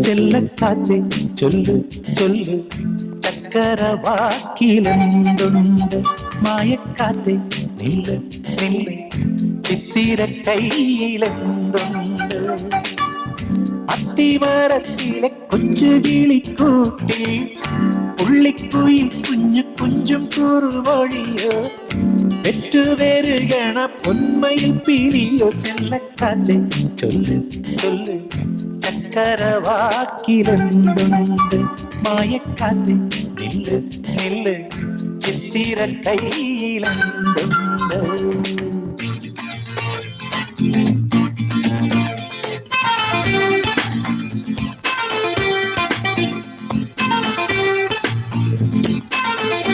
ചെല്ലക്കാറ്റേ ചൊല്ലു ചൊല്ലു ചക്കരവാക്കിലെന്തുണ്ട് മായക്കാറ്റേ നില്ല് നില്ല് ചിത്തിര കയ്യിലെന്തുണ്ട് അത്തിമരത്തിലെ കൊച്ചു കിളിക്കൂട്ടി പുള്ളിക്കുയിൽ കുഞ്ഞു കുഞ്ചും കുറുവഴിയോ പെറ്റുവരുകണ പൊന്മയിൽ പിരിയോ ചെല്ലക്കാറ്റേ ചൊല്ലു ചൊല്ലു ചക്കരവാക്കിലെന്തുണ്ട് മായക്കാറ്റേ നില്ല് നില്ല് ചിത്തിര കയ്യിലെന്തുണ്ട്